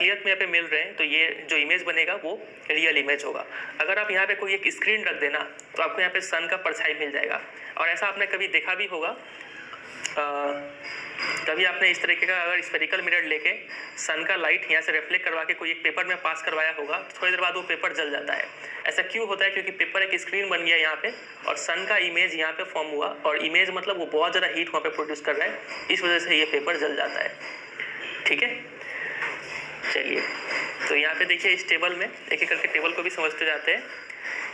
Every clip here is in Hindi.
असलियत में यहाँ पे मिल रहे हैं, तो ये जो इमेज बनेगा वो रियल इमेज होगा। अगर आप यहाँ पे कोई एक स्क्रीन रख देना तो आपको यहाँ पे सन का परछाई मिल जाएगा। और ऐसा आपने कभी देखा भी होगा, कभी आपने इस तरीके का अगर स्फेरिकल मिरर लेके सन का लाइट यहाँ से रिफ्लेक्ट करवा के कोई एक पेपर में पास करवाया होगा, तो थोड़ी देर बाद वो पेपर जल जाता है। ऐसा क्यों होता है? क्योंकि पेपर एक स्क्रीन बन गया यहाँ पे और सन का इमेज यहाँ पे फॉर्म हुआ, और इमेज मतलब वो बहुत ज़्यादा हीट वहाँ पे प्रोड्यूस कर रहा है, इस वजह से ये पेपर जल जाता है। ठीक है, चलिए तो यहाँ पे देखिए इस टेबल में एक एक करके टेबल को भी समझते जाते हैं।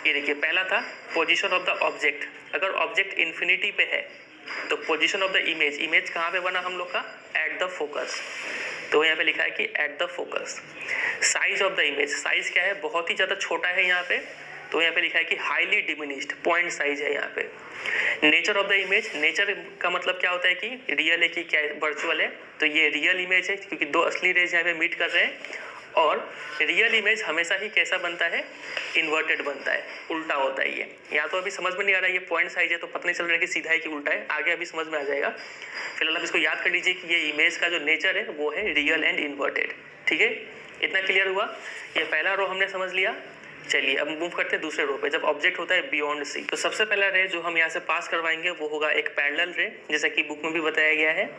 ये देखिए पहला था पोजीशन ऑफ द ऑब्जेक्ट। अगर ऑब्जेक्ट इन्फिनिटी पे है तो position of the image, image कहाँ पे बना हम लोग का? At the focus. तो यहाँ पे लिखा है कि at the focus. Size of the image, size क्या है? बहुत ही ज़्यादा छोटा है यहाँ पे, तो यहाँ पे लिखा है कि हाईली डिमिनिश्ड, पॉइंट साइज है यहाँ पे। Nature of the image, nature का मतलब क्या होता है कि रियल है कि क्या वर्चुअल है, तो ये रियल इमेज है क्योंकि दो असली रेज यहाँ पे मीट कर रहे हैं। और रियल इमेज हमेशा ही कैसा बनता है? इन्वर्टेड बनता है, उल्टा होता है ये। यहाँ तो अभी समझ में नहीं आ रहा है, ये पॉइंट साइज है तो पता नहीं चल रहा है कि सीधा है कि उल्टा है, आगे अभी समझ में आ जाएगा। फिलहाल आप इसको याद कर लीजिए कि ये इमेज का जो नेचर है वो है रियल एंड इन्वर्टेड। ठीक है, इतना क्लियर हुआ? ये पहला रो हमने समझ लिया। चलिए अब मूव करते हैं दूसरे रो पे। जब ऑब्जेक्ट होता है बियॉन्ड सी, तो सबसे पहला रे जो हम यहाँ से पास करवाएंगे वो होगा एक पैरेलल रे, जैसा कि बुक में भी बताया गया है।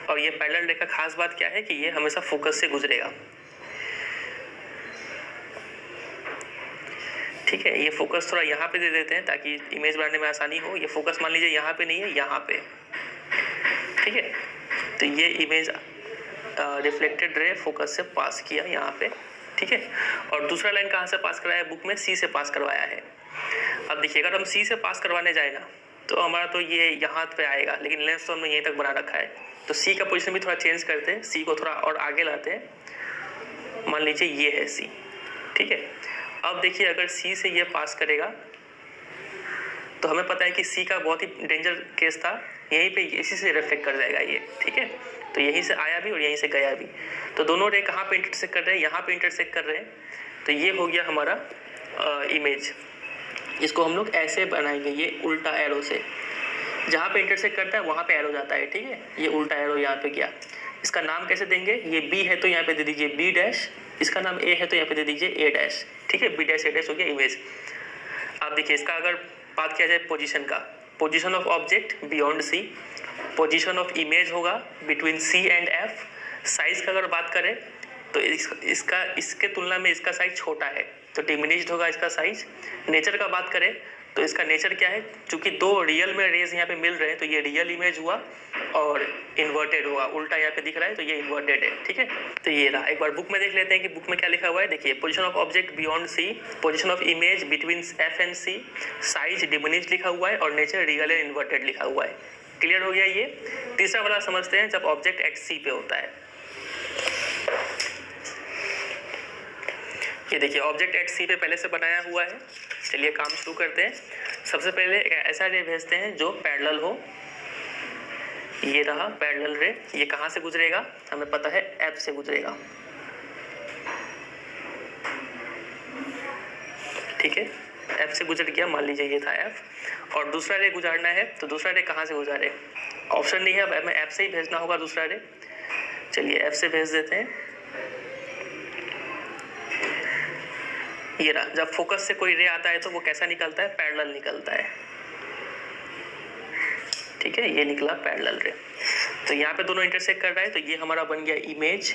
और ये पैरेलल रे का खास बात क्या है कि ये हमेशा फोकस से गुजरेगा। ठीक है, ये फोकस थोड़ा यहाँ पे दे देते हैं ताकि इमेज बनाने में आसानी हो। ये फोकस मान लीजिए यहाँ पे नहीं है, यहाँ पे। ठीक है, तो ये इमेज रिफ्लेक्टेड रे फोकस से पास किया यहाँ पे। ठीक है, और दूसरा लाइन कहाँ से पास करवाया है? बुक में सी से पास करवाया है। अब देखिए अगर हम सी से पास करवाने जाए ना तो हमारा तो ये यहाँ पे आएगा, लेकिन लेंस तो हमने यहीं तक बना रखा है, तो सी का पोजीशन भी थोड़ा चेंज करते हैं, सी को थोड़ा और आगे लाते हैं। मान लीजिए ये है सी। ठीक है, अब देखिए अगर सी से ये पास करेगा तो हमें पता है कि सी का बहुत ही डेंजर केस था, यहीं पे इसी से रिफ्लेक्ट कर जाएगा ये। ठीक है, तो यहीं से आया भी और यहीं से गया भी, तो दोनों रे कहाँ पे इंटरसेक्ट कर रहे हैं? यहाँ पे इंटरसेक्ट कर रहे हैं। तो ये हो गया हमारा इमेज। इसको हम लोग ऐसे बनाएंगे, ये उल्टा एरो से, जहाँ पे इंटरसेक्ट करता है वहाँ पे एरो जाता है। ठीक है, ये उल्टा एरो यहाँ पे गया। इसका नाम कैसे देंगे? ये बी है तो यहाँ पे दे दीजिए बी डैश, इसका नाम ए है तो यहाँ पे दे दीजिए ए डैश। ठीक है, बी डैश ए डैश हो गया इमेज। अब देखिए इसका अगर बात किया जाए पोजीशन का, position of object beyond C, position of image होगा between C and F. Size का अगर बात करें तो इसके तुलना में इसका साइज छोटा है तो डिमिनिश्ड होगा इसका साइज। नेचर का बात करें तो इसका नेचर क्या है? चूंकि दो रियल में रेज यहाँ पे मिल रहे हैं तो ये रियल इमेज हुआ और इन्वर्टेड हुआ, उल्टा यहाँ पे दिख रहा है तो ये इन्वर्टेड है। ठीक है, तो ये रहा। एक बार बुक में देख लेते हैं कि बुक में क्या लिखा हुआ है। देखिए position of object beyond C, position of image between F and C, size diminished लिखा हुआ है और नेचर रियल एंड इन्वर्टेड लिखा हुआ है। क्लियर हो गया ये। तीसरा वाला समझते हैं, जब ऑब्जेक्ट एट सी पे होता है। ये देखिए ऑब्जेक्ट एट सी पे पहले से बनाया हुआ है। चलिए काम शुरू करते हैं। सबसे पहले एक ऐसा रे भेजते हैं जो पैरेलल हो। ये रहा पैरेलल रे। ये कहाँ से गुजरेगा? हमें पता है एफ से गुजरेगा। ठीक है, एफ से गुजर गया, मान लीजिए ये था एफ। और दूसरा रे गुजारना है तो दूसरा रे कहाँ से गुजारे? ऑप्शन नहीं है, अब हमें एफ से ही भेजना होगा दूसरा रे। चलिए एफ से भेज देते हैं। ये रहा। जब फोकस से कोई रे आता है तो वो कैसा निकलता है? पैरेलल निकलता है। ठीक है, ये निकला पैरेलल रे। तो यहाँ पे दोनों इंटरसेक्ट कर रहा है तो ये हमारा बन गया इमेज।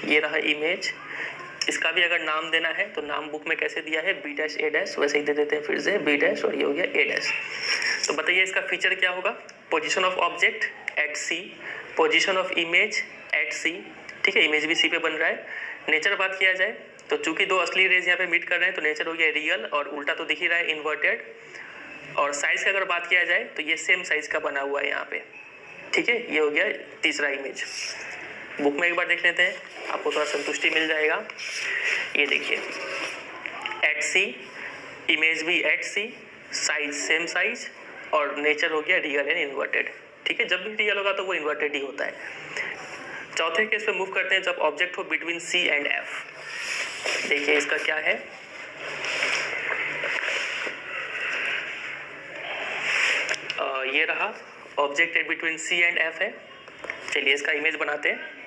ये रहा इमेज। इसका भी अगर नाम देना है तो नाम बुक में कैसे दिया है? बी डैश ए डैश, वैसे ही दे देते हैं फिर से बी डैश और ये हो गया ए डैश। तो बताइए इसका फीचर क्या होगा? Position of object at C, position of image at C. ठीक है, इमेज भी सी पे बन रहा है। नेचर बात किया जाए तो चूंकि दो असली रेज यहाँ पे मीट कर रहे हैं तो नेचर हो गया रियल और उल्टा तो दिख ही रहा है इन्वर्टेड। और साइज का अगर बात किया जाए तो ये सेम साइज का बना हुआ है यहाँ पे। ठीक है, ये हो गया तीसरा इमेज। बुक में एक बार देख लेते हैं, आपको थोड़ा संतुष्टि मिल जाएगा। ये देखिए एट सी, इमेज भी एट सी, साइज सेम साइज और नेचर हो गया रियल एंड इन्वर्टेड। ठीक है, जब भी रियल होगा तो वो इन्वर्टेड ही होता है। चौथे केस पे मूव करते हैं, जब ऑब्जेक्ट हो बिटवीन सी एंड एफ। देखिए इसका क्या है? ये रहा object between C and F है। चलिए इसका इमेज बनाते हैं।